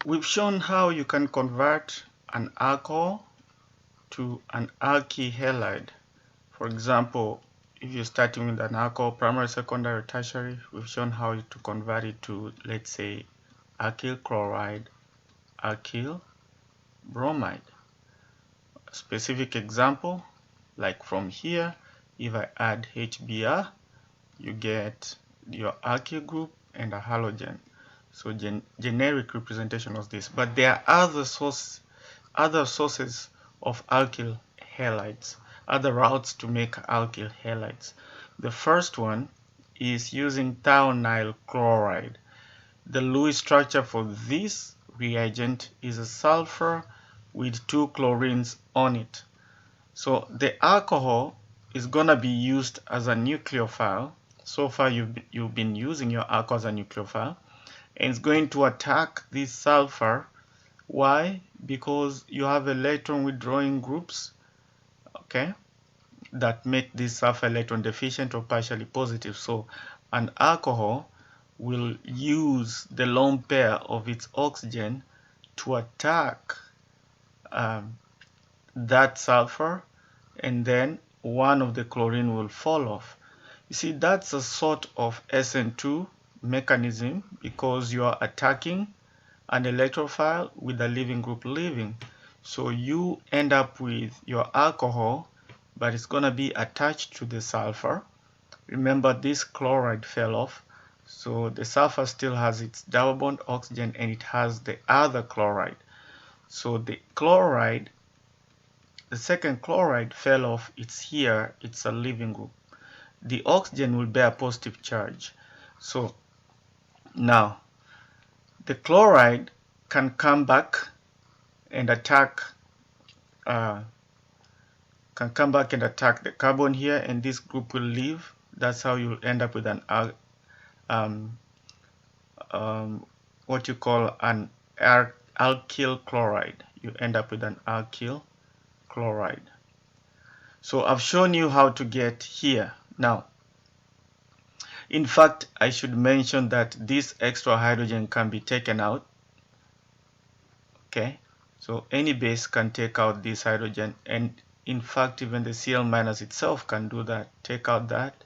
We've shown how you can convert an alcohol to an alkyl halide. For example, if you're starting with an alcohol, primary, secondary, tertiary, we've shown how to convert it to, let's say, alkyl chloride, alkyl bromide. A specific example, like from here, if I add HBr, you get your alkyl group and a halogen. So generic representation of this. But there are other sources of alkyl halides, other routes to make alkyl halides. The first one is using thionyl chloride. The Lewis structure for this reagent is a sulfur with 2 chlorines on it. So the alcohol is gonna be used as a nucleophile. So far you've been using your alcohol as a nucleophile, and it's going to attack this sulfur. Why? Because you have electron withdrawing groups, okay, that make this sulfur electron deficient or partially positive. So an alcohol will use the lone pair of its oxygen to attack that sulfur, and then one of the chlorine will fall off. You see, that's a sort of SN2 mechanism because you are attacking an electrophile with a leaving group leaving. So you end up with your alcohol, but it's going to be attached to the sulfur. Remember, this chloride fell off, so the sulfur still has its double bond oxygen and it has the other chloride. So the second chloride fell off. It's here, it's a leaving group. The oxygen will bear a positive charge. So now the chloride can come back and attack the carbon here, and this group will leave. That's how you'll end up with an what you call an alkyl chloride. You end up with an alkyl chloride. So I've shown you how to get here. Now, in fact, I should mention that this extra hydrogen can be taken out. Okay, so any base can take out this hydrogen, and in fact even the Cl minus itself can do that. Take out that,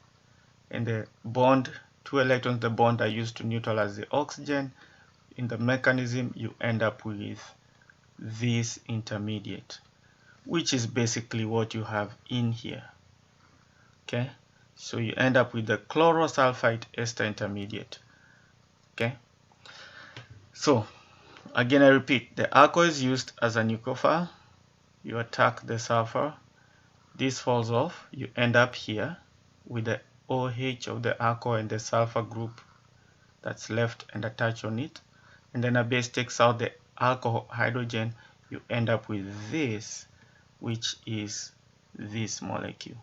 and the bond, 2 electrons, the bond are used to neutralize the oxygen. In the mechanism, you end up with this intermediate, which is basically what you have in here. Okay, so you end up with the chlorosulfite ester intermediate. Okay, so again I repeat, the alcohol is used as a nucleophile. You attack the sulfur, this falls off, you end up here with the OH of the alcohol and the sulfur group that's left and attached on it, and then a base takes out the alcohol hydrogen, you end up with this, which is this molecule.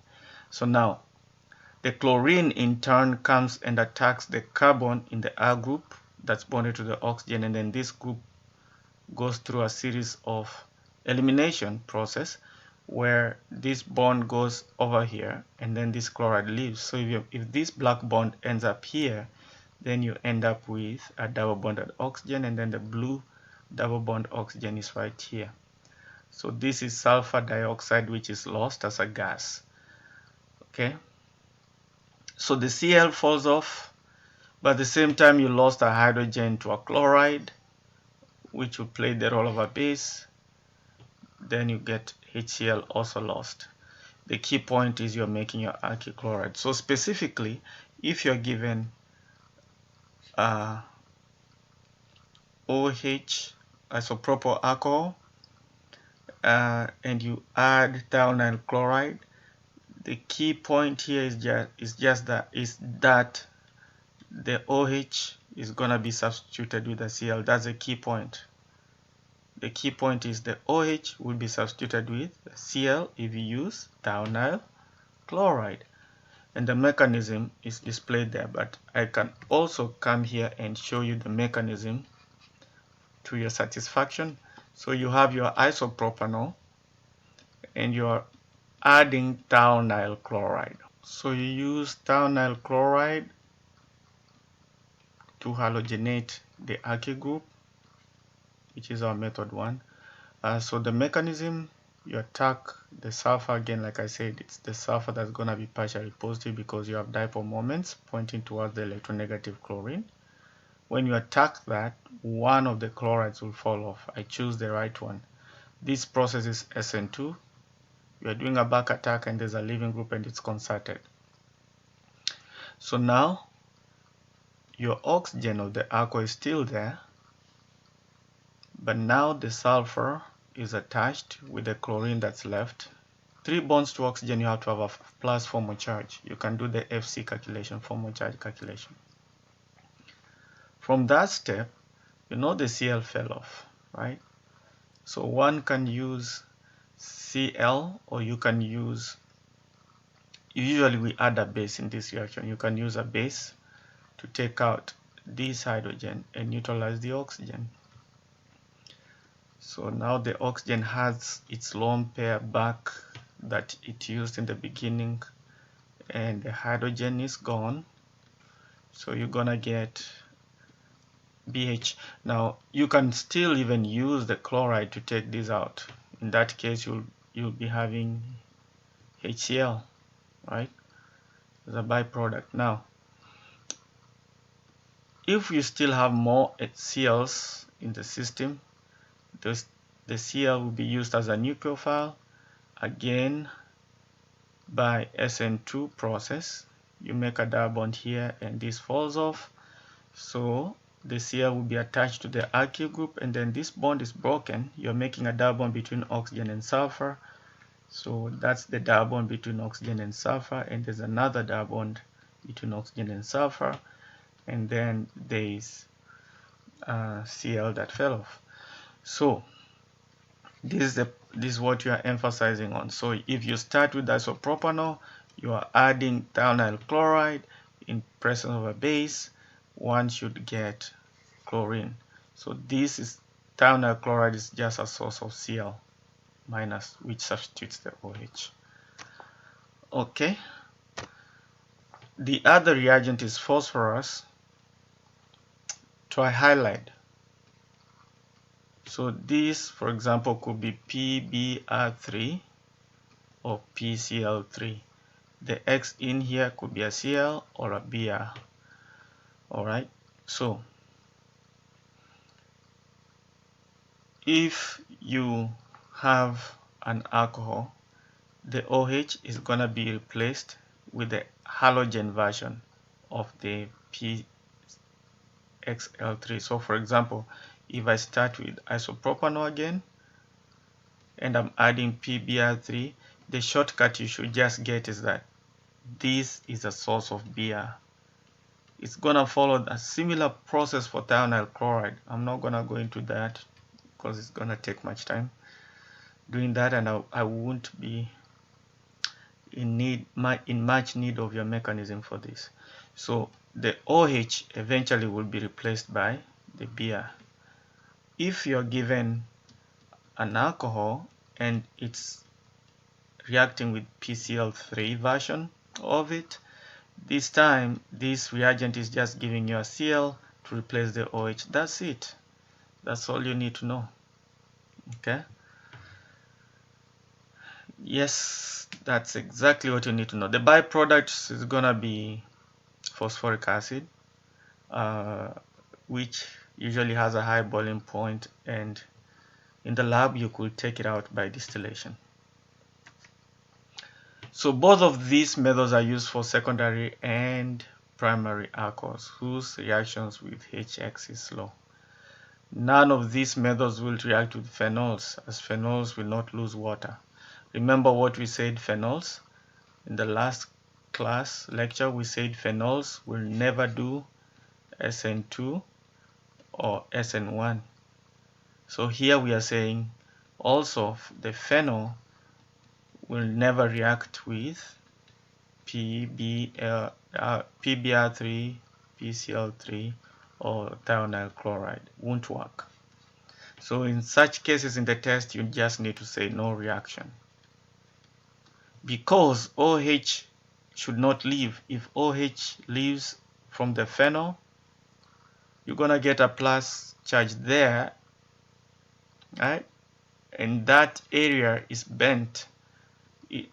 So now the chlorine in turn comes and attacks the carbon in the R group that's bonded to the oxygen, and then this group goes through a series of elimination process where this bond goes over here and then this chloride leaves. So if this black bond ends up here, then you end up with a double bonded oxygen, and then the blue double bond oxygen is right here. So this is sulfur dioxide, which is lost as a gas. Okay, so the Cl falls off, but at the same time you lost a hydrogen to a chloride, which will play the role of a base. Then you get HCl also lost. The key point is you're making your alkyl chloride. So specifically, if you're given OH isopropyl alcohol and you add thionyl chloride, the key point here is that the OH is going to be substituted with a Cl. That's the key point. The key point is the OH will be substituted with Cl if you use thionyl chloride. And the mechanism is displayed there, but I can also come here and show you the mechanism to your satisfaction. So you have your isopropanol and you're adding thionyl chloride. So you use thionyl chloride to halogenate the alkyl group. which is our method 1. So the mechanism, you attack the sulfur again. Like I said, it's the sulfur that's going to be partially positive because you have dipole moments pointing towards the electronegative chlorine. When you attack that, one of the chlorides will fall off. I choose the right one. This process is SN2. You are doing a back attack and there's a leaving group and it's concerted. So now your oxygen of the alcohol is still there, but now the sulfur is attached with the chlorine that's left. 3 bonds to oxygen, you have to have a plus formal charge. You can do the FC calculation, formal charge calculation. From that step, you know the Cl fell off, right? So one can use Cl, or you can use, usually we add a base in this reaction. You can use a base to take out this hydrogen and neutralize the oxygen. So now the oxygen has its lone pair back that it used in the beginning, and the hydrogen is gone. So you're gonna get BH. Now you can still even use the chloride to take this out. In that case, you'll be having HCl, right, as a byproduct. Now, if you still have more HCls in the system, the Cl will be used as a nucleophile again by SN2 process. You make a double bond here and this falls off, so the Cl will be attached to the alkyl group, and then this bond is broken. You're making a double bond between oxygen and sulfur, so that's the double bond between oxygen and sulfur, and there's another double bond between oxygen and sulfur, and then there's Cl that fell off. So this is what you are emphasizing on. So if you start with isopropanol, you are adding thionyl chloride in presence of a base, one should get chlorine. So this is thionyl chloride is just a source of Cl minus, which substitutes the OH. Okay. The other reagent is phosphorus trihalide. So this, for example, could be PBr3 or PCl3. The X in here could be a Cl or a Br. Alright, so if you have an alcohol, the OH is going to be replaced with the halogen version of the PXL3. So for example, if I start with isopropanol again and I'm adding PBr3, the shortcut you should just get is that this is a source of Br. It's gonna follow a similar process for thionyl chloride. I'm not gonna go into that because it's gonna take much time doing that, and I won't be in much need of your mechanism for this. So the OH eventually will be replaced by the Br. If you're given an alcohol and it's reacting with PCl3 version of it, this time this reagent is just giving you a Cl to replace the OH. That's it. That's all you need to know. Okay? Yes, that's exactly what you need to know. The byproduct is gonna be phosphoric acid, which usually has a high boiling point, and in the lab you could take it out by distillation. So both of these methods are used for secondary and primary alcohols whose reactions with HX is low. None of these methods will react with phenols, as phenols will not lose water. Remember what we said, phenols? In the last class lecture, we said phenols will never do SN2 or SN1. So here we are saying also the phenol will never react with PBr3, PCl3, or thionyl chloride. Won't work. So in such cases in the test, you just need to say no reaction. Because OH should not leave. If OH leaves from the phenol, you're gonna get a plus charge there right? And that area is bent.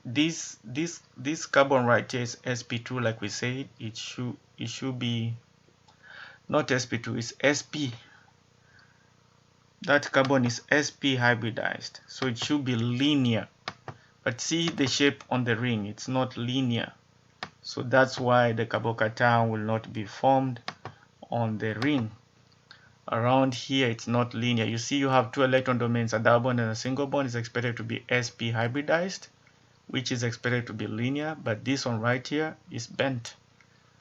This carbon right here is sp2, like we said. It should be not sp2, it's sp. That carbon is sp hybridized, so it should be linear. But see the shape on the ring, it's not linear. So that's why the carbocation will not be formed on the ring. Around here, it's not linear. You see, you have two electron domains, a double bond and a single bond is expected to be sp hybridized, which is expected to be linear, but this one right here is bent.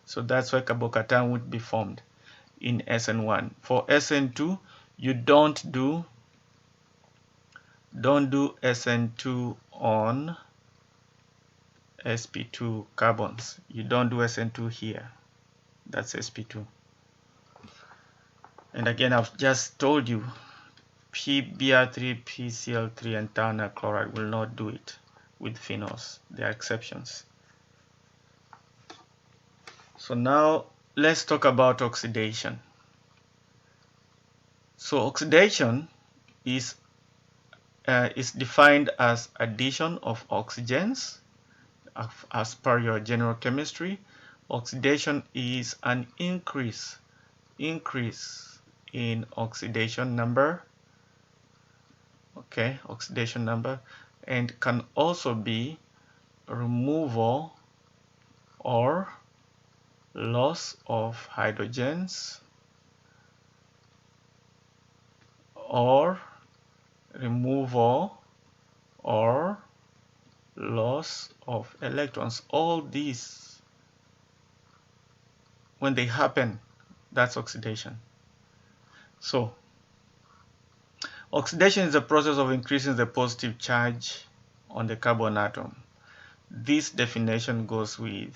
So that's why carbocation would be formed in SN1. For SN2, you don't do SN2 on sp2 carbons. You don't do SN2 here. That's sp2. And again, I've just told you PBr3, PCl3, and ternary chloride will not do it with phenols. There are exceptions. So now let's talk about oxidation. So oxidation is defined as addition of oxygens as per your general chemistry. Oxidation is an increase in oxidation number, okay, oxidation number, and can also be removal or loss of hydrogens or removal or loss of electrons. All these, when they happen, that's oxidation. So oxidation is the process of increasing the positive charge on the carbon atom. This definition goes with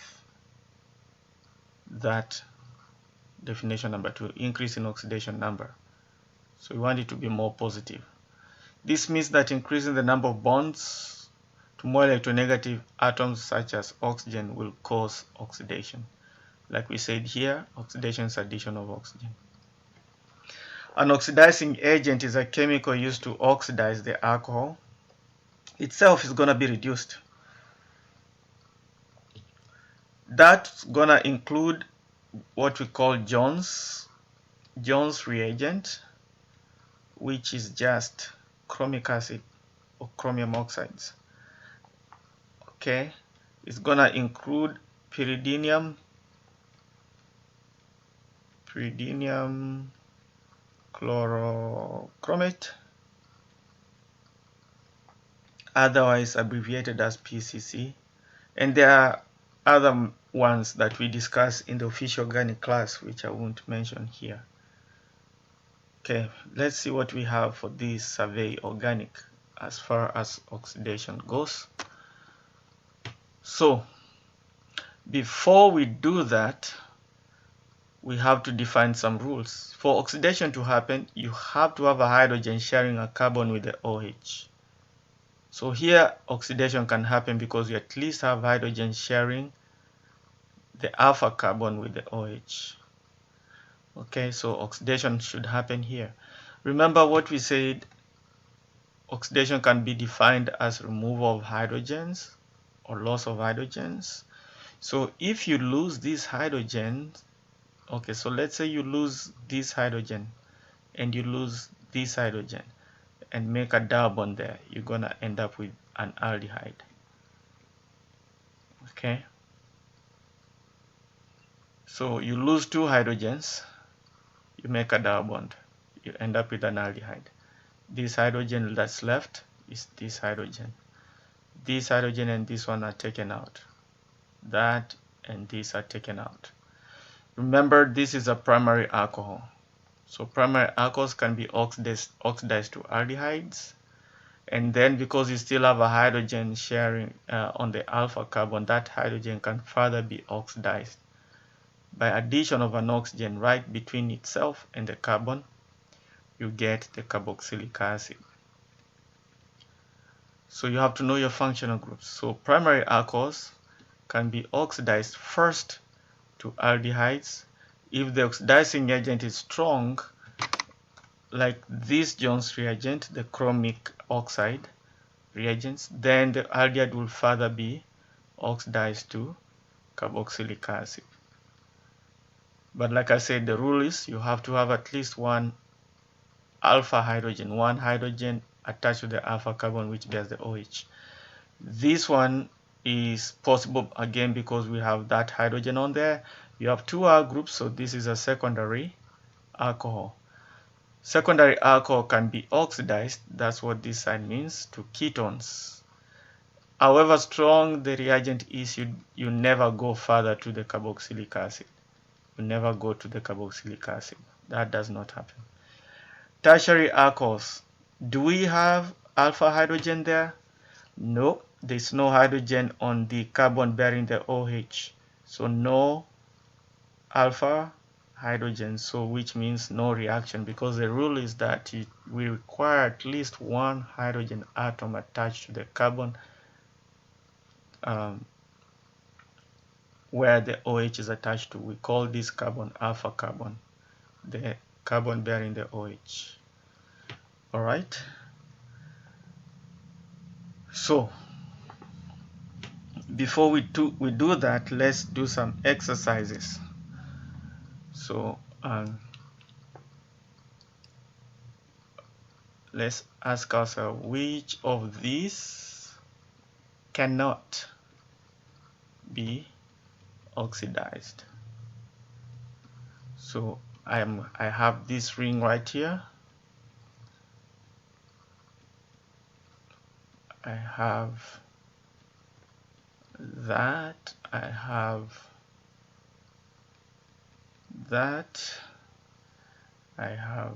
that definition number 2, increase in oxidation number. So we want it to be more positive. This means that increasing the number of bonds to more electronegative atoms such as oxygen will cause oxidation. Like we said here, oxidation is addition of oxygen. An oxidizing agent is a chemical used to oxidize the alcohol. Itself is going to be reduced. That's going to include what we call Jones reagent, which is just chromic acid or chromium oxides. Okay, it's going to include pyridinium chlorochromate, otherwise abbreviated as PCC, and there are other ones that we discuss in the official organic class, which I won't mention here. Okay, let's see what we have for this survey organic as far as oxidation goes. So before we do that, we have to define some rules. For oxidation to happen, you have to have a hydrogen sharing a carbon with the OH. So here oxidation can happen because you at least have hydrogen sharing the alpha carbon with the OH. Okay, so oxidation should happen here. Remember what we said, oxidation can be defined as removal of hydrogens or loss of hydrogens. So if you lose these hydrogens, okay, so let's say you lose this hydrogen and you lose this hydrogen and make a double bond there, you're gonna end up with an aldehyde. Okay, so you lose two hydrogens, you make a double bond, you end up with an aldehyde. This hydrogen that's left is this hydrogen. This hydrogen and this one are taken out. That and these are taken out. Remember, this is a primary alcohol. So primary alcohols can be oxidized to aldehydes. And then because you still have a hydrogen sharing on the alpha carbon, that hydrogen can further be oxidized by addition of an oxygen right between itself and the carbon. You get the carboxylic acid. So you have to know your functional groups. So primary alcohols can be oxidized first to aldehydes. If the oxidizing agent is strong, like this Jones reagent, the chromic oxide reagents, then the aldehyde will further be oxidized to carboxylic acid. But like I said, the rule is you have to have at least one alpha hydrogen, one hydrogen attached to the alpha carbon which bears the OH. This one is possible again because we have that hydrogen on there. You have two R groups, so this is a secondary alcohol. Secondary alcohol can be oxidized, that's what this sign means, to ketones. However strong the reagent is, you never go further to the carboxylic acid. You never go to the carboxylic acid. That does not happen. Tertiary alcohols. Do we have alpha hydrogen there? No, there's no hydrogen on the carbon bearing the OH. So no alpha hydrogen, so which means no reaction, because the rule is that we require at least one hydrogen atom attached to the carbon where the OH is attached to. We call this carbon alpha carbon, the carbon bearing the OH. All right. So before we do that, let's do some exercises. So let's ask ourselves, which of these cannot be oxidized? So I have this ring right here. I have that. I have that. I have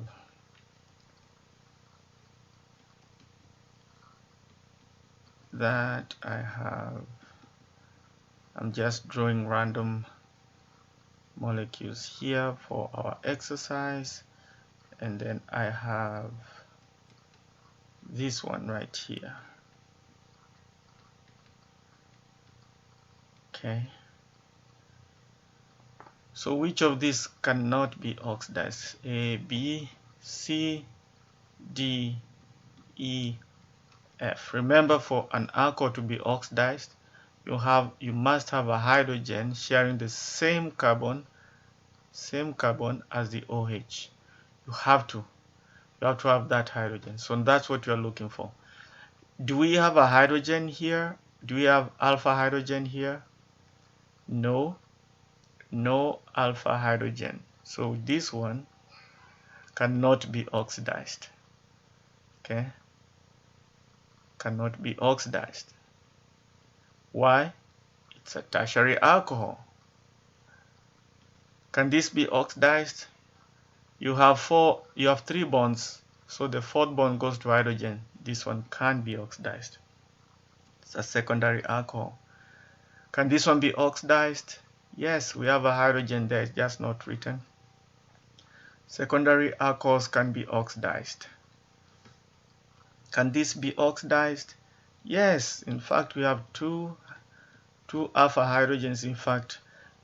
that. I have. I'm just drawing random molecules here for our exercise, and then I have this one right here. Okay, so which of these cannot be oxidized? A, B, C, D, E, F. Remember, for an alcohol to be oxidized, you must have a hydrogen sharing the same carbon as the OH. You have to have that hydrogen. So that's what you're looking for. Do we have a hydrogen here? Do we have alpha hydrogen here? No alpha hydrogen. So this one cannot be oxidized. Okay? Cannot be oxidized. Why? It's a tertiary alcohol. Can this be oxidized? You have 3 bonds, so the 4th bond goes to hydrogen. This one can't be oxidized. It's a secondary alcohol. Can this one be oxidized? Yes, we have a hydrogen there, it's just not written. Secondary alcohols can be oxidized. Can this be oxidized? Yes, in fact, we have two alpha hydrogens. In fact,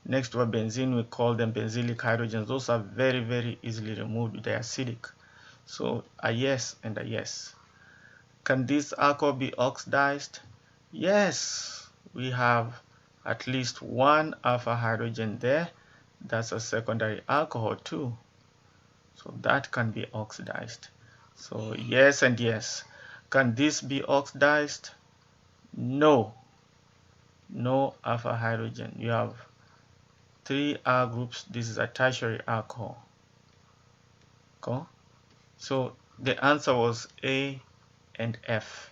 next to a benzene, we call them benzylic hydrogens. Those are very, very easily removed. They are acidic. So a yes and a yes. Can this alcohol be oxidized? Yes, we have at least one alpha hydrogen there. That's a secondary alcohol too. So that can be oxidized. So yes and yes. Can this be oxidized? No. No alpha hydrogen. You have 3 R groups. This is a tertiary alcohol. Okay? So the answer was A and F.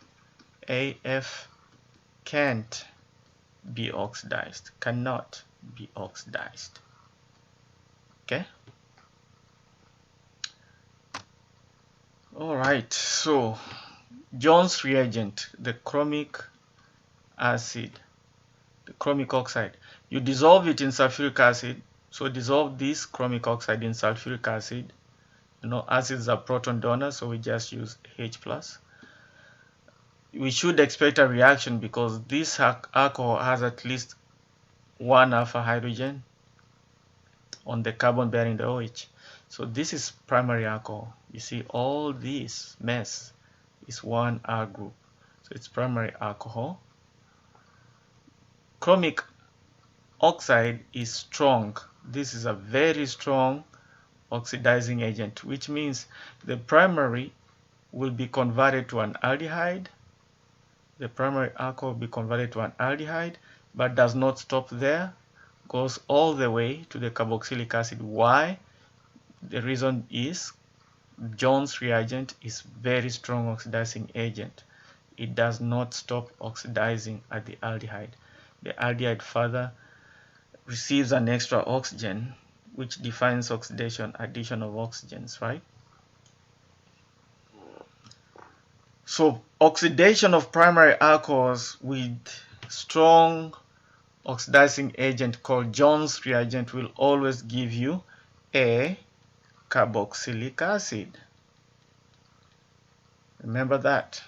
A, F can't be oxidized, cannot be oxidized. Okay? Alright, so Jones reagent, the chromic acid, the chromic oxide. You dissolve it in sulfuric acid. So dissolve this chromic oxide in sulfuric acid. You know, acids are proton donors, so we just use H+. We should expect a reaction because this alcohol has at least one alpha hydrogen on the carbon bearing the OH. So this is primary alcohol. You see, all this mess is one R group. So it's primary alcohol. Chromic oxide is strong. This is a very strong oxidizing agent, which means the primary will be converted to an aldehyde. The primary alcohol will be converted to an aldehyde, but does not stop there, goes all the way to the carboxylic acid. Why? The reason is Jones reagent is very strong oxidizing agent. It does not stop oxidizing at the aldehyde. The aldehyde further receives an extra oxygen, which defines oxidation, addition of oxygens, right? So oxidation of primary alcohols with strong oxidizing agent called Jones reagent will always give you a carboxylic acid. Remember that.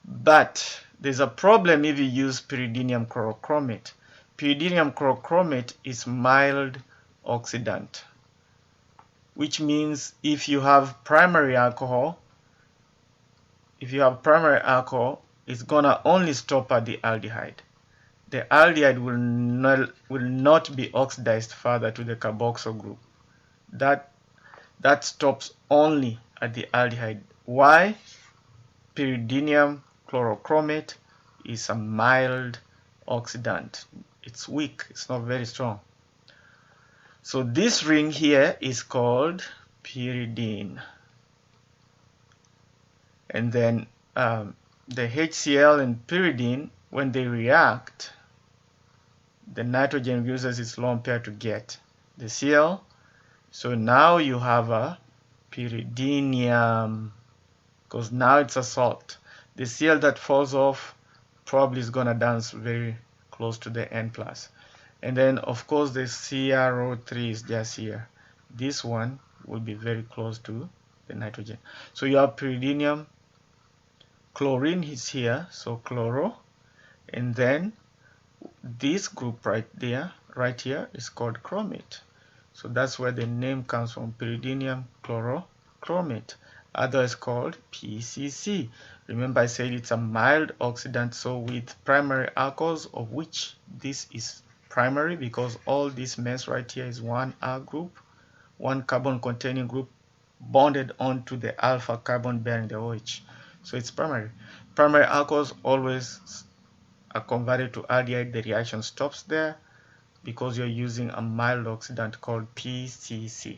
But there's a problem if you use pyridinium chlorochromate. Pyridinium chlorochromate is mild oxidant, which means if you have primary alcohol, it's gonna only stop at the aldehyde. The aldehyde will not be oxidized further to the carboxyl group. That stops only at the aldehyde. Why? Pyridinium chlorochromate is a mild oxidant. It's weak, it's not very strong. So this ring here is called pyridine. And then the HCl and pyridine, when they react, the nitrogen uses its lone pair to get the Cl. So now you have a pyridinium, because now it's a salt. The Cl that falls off probably is gonna dance very close to the N+. And then of course the CrO3 is just here. This one will be very close to the nitrogen. So you have pyridinium, chlorine is here, so chloro, and then this group right here is called chromate. So that's where the name comes from, pyridinium chlorochromate, otherwise called PCC. Remember I said it's a mild oxidant, so with primary alcohols, of which this is primary because all this mess right here is one R group, one carbon containing group bonded onto the alpha carbon bearing the OH. So it's primary. Primary alcohols always are converted to aldehyde. The reaction stops there because you're using a mild oxidant called PCC.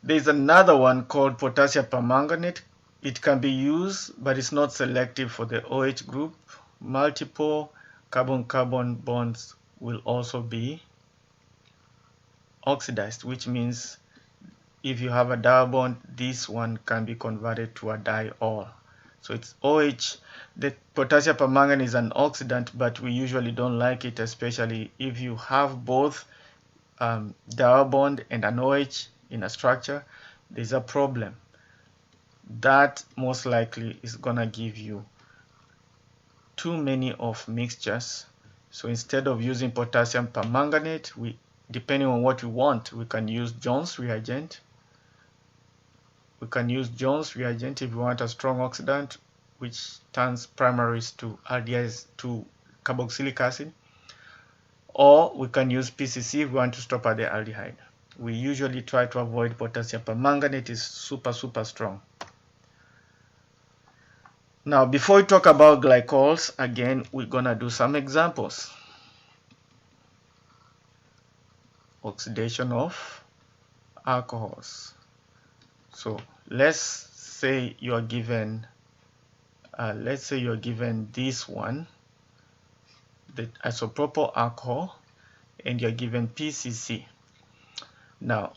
There's another one called potassium permanganate. It can be used, but it's not selective for the OH group. Multiple carbon-carbon bonds will also be oxidized, which means if you have a double bond, this one can be converted to a diol. So it's OH. The potassium permanganate is an oxidant, but we usually don't like it, especially if you have both double bond and an OH in a structure. There's a problem. That most likely is gonna give you too many of mixtures. So instead of using potassium permanganate, depending on what we want, we can use Jones reagent. We can use Jones reagent if we want a strong oxidant, which turns primaries to aldehydes to carboxylic acid. Or we can use PCC if we want to stop at the aldehyde. We usually try to avoid potassium permanganate. It's super strong. Now, before we talk about glycols, again, we're gonna do some examples. Oxidation of alcohols. So let's say you're given this one, the isopropyl alcohol, and you're given PCC. Now,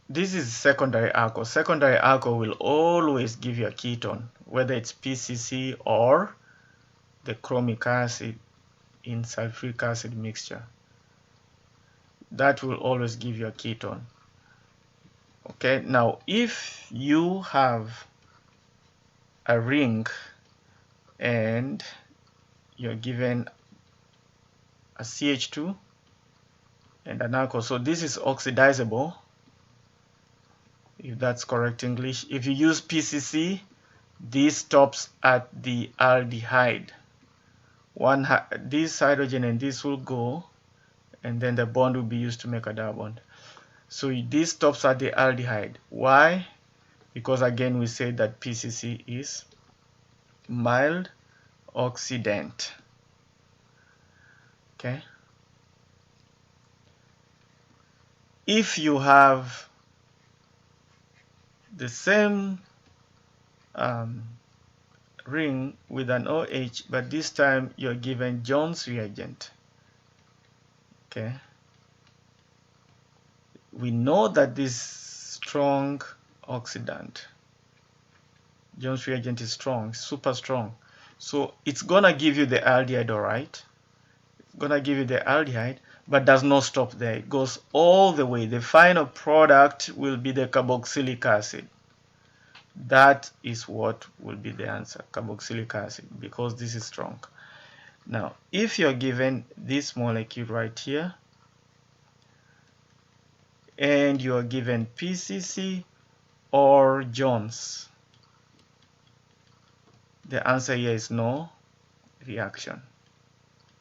this is secondary alcohol. Secondary alcohol will always give you a ketone, whether it's PCC or the chromic acid in sulfuric acid mixture. That will always give you a ketone. Okay, now if you have a ring and you're given a CH2 and an alcohol. So this is oxidizable, if that's correct English. If you use PCC, this stops at the aldehyde. This hydrogen and this will go, and then the bond will be used to make a double bond. So this stops at the aldehyde. Why? Because again we said that PCC is mild oxidant. Okay. If you have the same ring with an OH, but this time you're given Jones reagent. Okay. We know that this strong oxidant, Jones reagent, is strong, super strong. So it's gonna give you the aldehyde, alright? It's gonna give you the aldehyde, but does not stop there. It goes all the way. The final product will be the carboxylic acid. That is what will be the answer, carboxylic acid, because this is strong. Now, if you're given this molecule right here, and you're given PCC or Jones, the answer here is no reaction.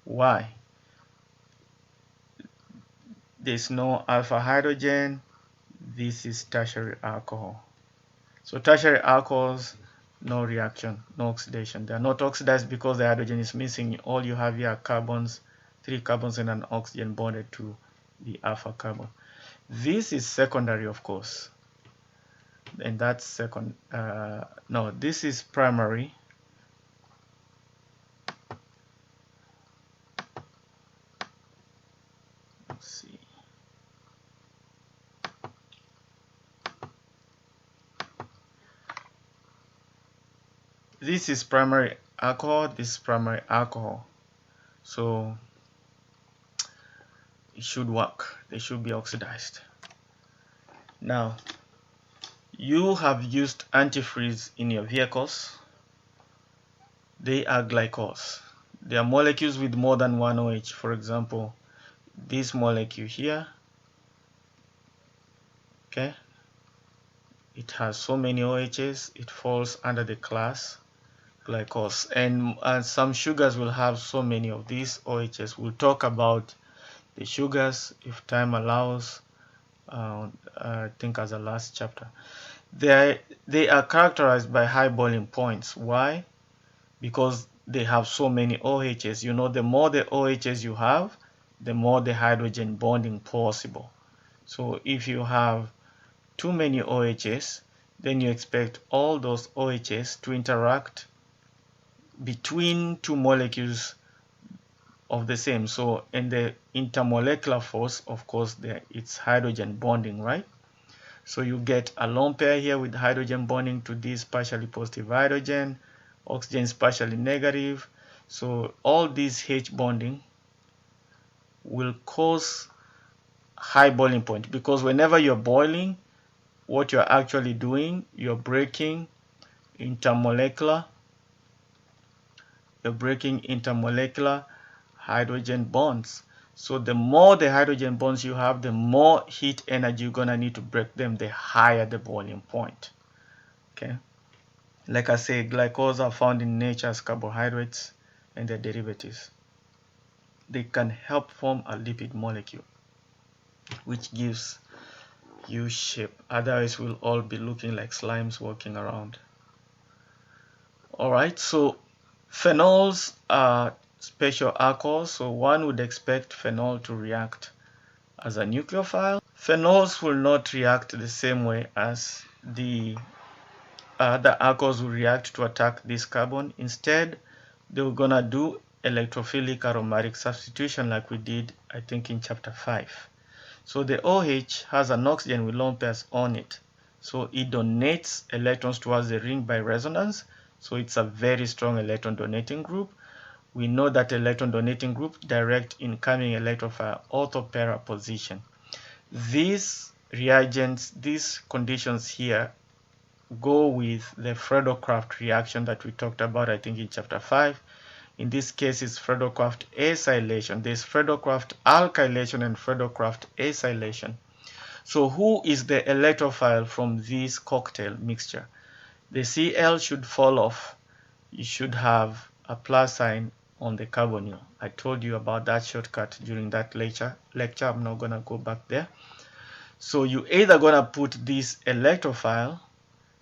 Why? There's no alpha hydrogen. This is tertiary alcohol. So tertiary alcohols, no reaction, no oxidation. They are not oxidized because the hydrogen is missing. All you have here are carbons, 3 carbons and an oxygen bonded to the alpha carbon. This is secondary, of course, and that's second. No, this is primary. Let's see. This is primary alcohol. This is primary alcohol. So it should work. They should be oxidized. Now, you have used antifreeze in your vehicles. They are glycols. They are molecules with more than one OH. For example, this molecule here, okay, it has so many OHs, it falls under the class glycols. And some sugars will have so many of these OHs. We'll talk about the sugars if time allows, I think as a last chapter. They are characterized by high boiling points. Why? Because they have so many OHs. You know, the more the OHs you have, the more the hydrogen bonding possible. So if you have too many OHs, then you expect all those OHs to interact between two molecules of the same. So in the intermolecular force, of course, it's hydrogen bonding, right? So you get a lone pair here with hydrogen bonding to this partially positive hydrogen, oxygen is partially negative. So all this H bonding will cause high boiling point, because whenever you're boiling, what you're actually doing, you're breaking intermolecular hydrogen bonds. So the more the hydrogen bonds you have, the more heat energy you're gonna need to break them, the higher the boiling point. Okay. Like I say, glycols are found in nature as carbohydrates and their derivatives. They can help form a lipid molecule, which gives you shape. Otherwise, we'll all be looking like slimes walking around. Alright, so phenols are special alcohols, so one would expect phenol to react as a nucleophile. Phenols will not react the same way as the other alcohols will react to attack this carbon. Instead, they're gonna do electrophilic aromatic substitution like we did, I think, in chapter 5. So the OH has an oxygen with lone pairs on it. So it donates electrons towards the ring by resonance. So it's a very strong electron donating group. We know that electron donating group direct incoming electrophile ortho para position. These reagents, these conditions here go with the Friedel-Crafts reaction that we talked about, I think, in chapter 5. In this case, it's Friedel-Crafts acylation. There's Friedel-Crafts alkylation and Friedel-Crafts acylation. So who is the electrophile from this cocktail mixture? The Cl should fall off. You should have a plus sign on the carbonyl. I told you about that shortcut during that lecture. I'm not going to go back there. So you either going to put this electrophile,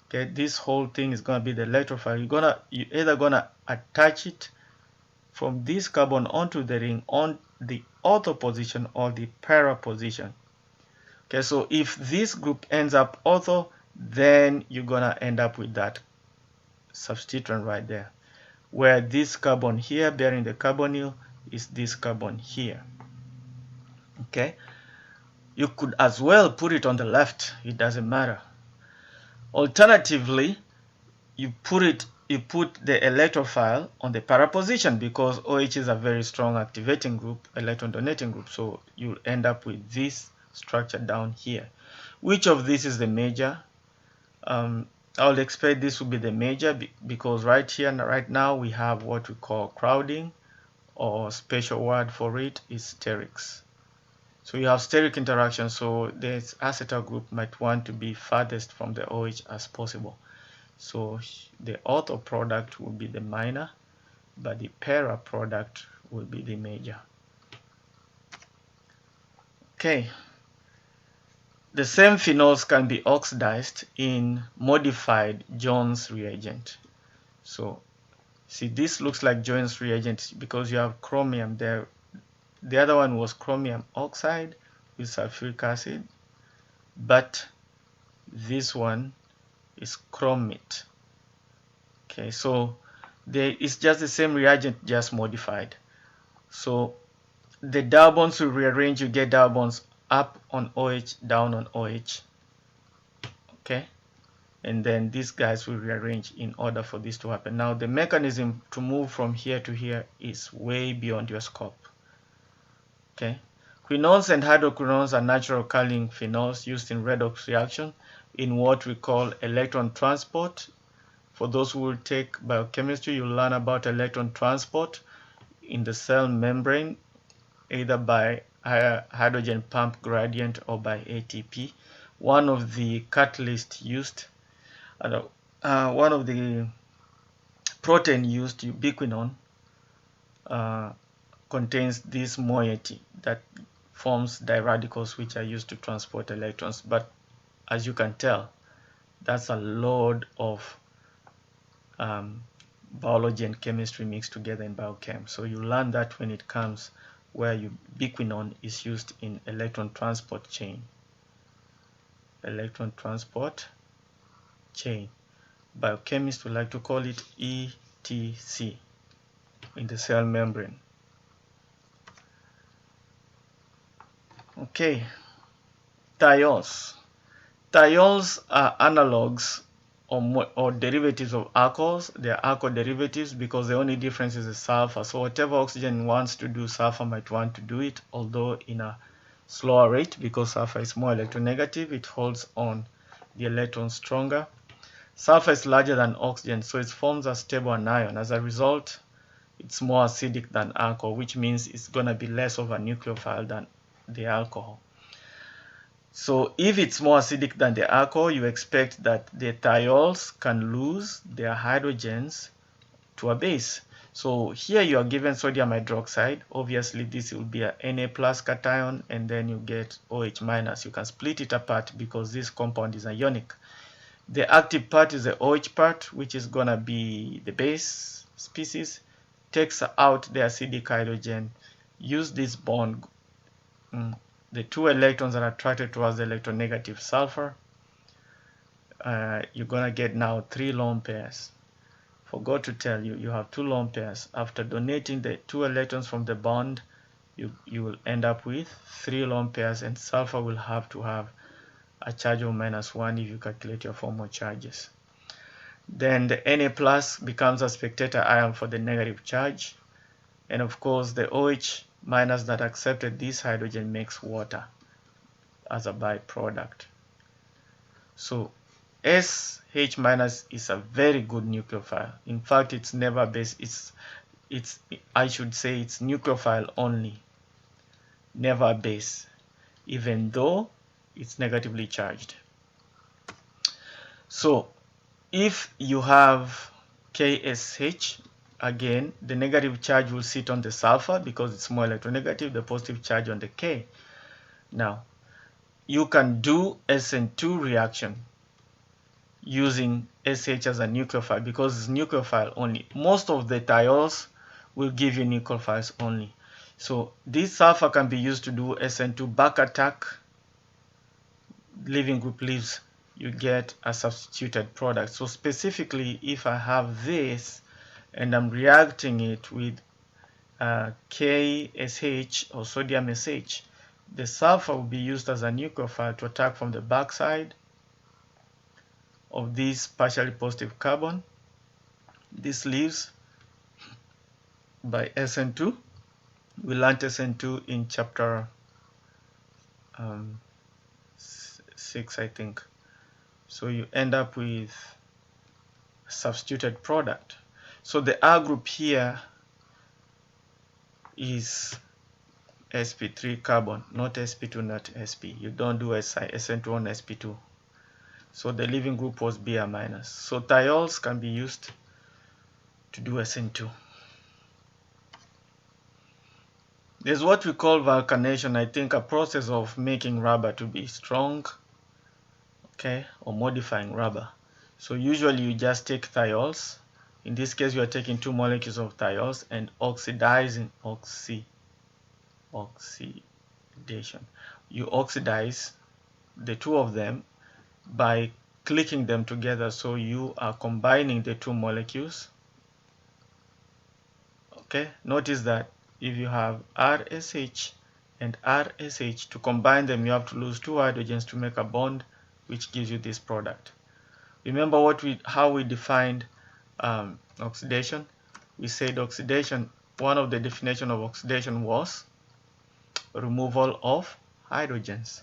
okay, this whole thing is going to be the electrophile. You either going to attach it from this carbon onto the ring on the ortho position or the para position. Okay, so if this group ends up ortho, then you're gonna end up with that substituent right there, where this carbon here bearing the carbonyl is this carbon here. Okay, you could as well put it on the left, it doesn't matter. Alternatively, you put the electrophile on the para position, because OH is a very strong activating group, electron donating group, so you'll end up with this structure down here. Which of these is the major? I would expect this will be the major, because right here and right now we have what we call crowding, or special word for it is sterics. So you have steric interaction, so this acetal group might want to be farthest from the OH as possible. So the ortho product will be the minor, but the para product will be the major. Okay. The same phenols can be oxidized in modified Jones reagent. So see, this looks like Jones reagent because you have chromium there. The other one was chromium oxide with sulfuric acid, but this one is chromate. Okay, so it's just the same reagent, just modified. So the double bonds will rearrange, you get double bonds up on OH, down on OH. Okay, and then these guys will rearrange in order for this to happen. Now the mechanism to move from here to here is way beyond your scope. Okay, quinones and hydroquinones are natural alkyl phenols used in redox reaction in what we call electron transport. For those who will take biochemistry, you'll learn about electron transport in the cell membrane, either by hydrogen pump gradient or by ATP. One of the catalysts used, one of the protein used, ubiquinone, contains this moiety that forms diradicals, which are used to transport electrons. But as you can tell, that's a load of biology and chemistry mixed together in biochem. So you learn that when it comes where ubiquinone is used in electron transport chain. Electron transport chain. Biochemists would like to call it ETC in the cell membrane. Okay, thiols. Thiols are analogs or derivatives of alcohols. They are alcohol derivatives because the only difference is the sulfur. So whatever oxygen wants to do, sulfur might want to do it, although in a slower rate, because sulfur is more electronegative. It holds on the electrons stronger. Sulfur is larger than oxygen, so it forms a stable anion. As a result, it's more acidic than alcohol, which means it's going to be less of a nucleophile than the alcohol. So if it's more acidic than the alcohol, you expect that the thiols can lose their hydrogens to a base. So here you are given sodium hydroxide. Obviously this will be a Na plus cation, and then you get OH minus. You can split it apart because this compound is ionic. The active part is the OH part, which is going to be the base species. Takes out the acidic hydrogen, use this bond. The two electrons are attracted towards the electronegative sulfur. You're going to get now 3 lone pairs. Forgot to tell you, you have 2 lone pairs. After donating the 2 electrons from the bond, you will end up with 3 lone pairs, and sulfur will have to have a charge of -1 if you calculate your formal charges. Then the Na plus becomes a spectator ion for the negative charge, and of course the OH minus that accepted this hydrogen makes water as a byproduct. So SH minus is a very good nucleophile. In fact, it's never base. I should say it's nucleophile only, never base, even though it's negatively charged. So if you have KSH, again the negative charge will sit on the sulfur because it's more electronegative, the positive charge on the K. Now you can do SN2 reaction using SH as a nucleophile because it's nucleophile only. Most of the thiols will give you nucleophiles only. So this sulfur can be used to do SN2 back attack. Leaving group leaves, you get a substituted product. So specifically, if I have this and I'm reacting it with KSH or sodium SH, the sulfur will be used as a nucleophile to attack from the backside of this partially positive carbon. This leaves by SN2. We learned SN2 in chapter 6, I think. So you end up with substituted product. So the R group here is sp3 carbon, not sp2, not sp. You don't do SN2 on sp2. So the leaving group was Br minus. So thiols can be used to do SN2. There's what we call vulcanation, I think a process of making rubber to be strong, okay, or modifying rubber. So usually you just take thiols. In this case, you are taking 2 molecules of thiols and oxidizing oxidation. You oxidize the two of them by clicking them together, so you are combining the 2 molecules. Okay, notice that if you have RSH and RSH, to combine them you have to lose 2 hydrogens to make a bond, which gives you this product. Remember how we defined oxidation? We said oxidation, one of the definition of oxidation was removal of hydrogens.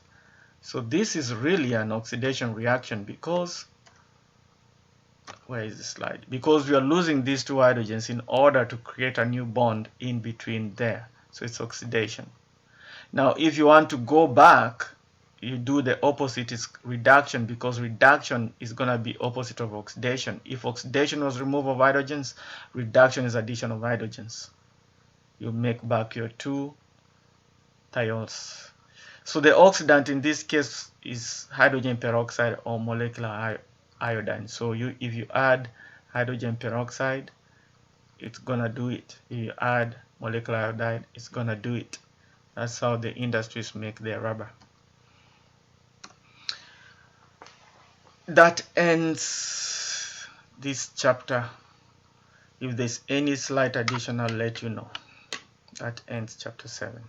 So this is really an oxidation reaction because, where is the slide? Because we are losing these 2 hydrogens in order to create a new bond in between there. So it's oxidation. Now if you want to go back, you do the opposite, is reduction, because reduction is going to be opposite of oxidation. If oxidation was removal of hydrogens, reduction is addition of hydrogens. You make back your 2 thiols. So the oxidant in this case is hydrogen peroxide or molecular iodine. So if you add hydrogen peroxide, it's gonna do it. If you add molecular iodide, it's gonna do it. That's how the industries make their rubber. That ends this chapter. If there's any slight addition, I'll let you know. That ends chapter 7.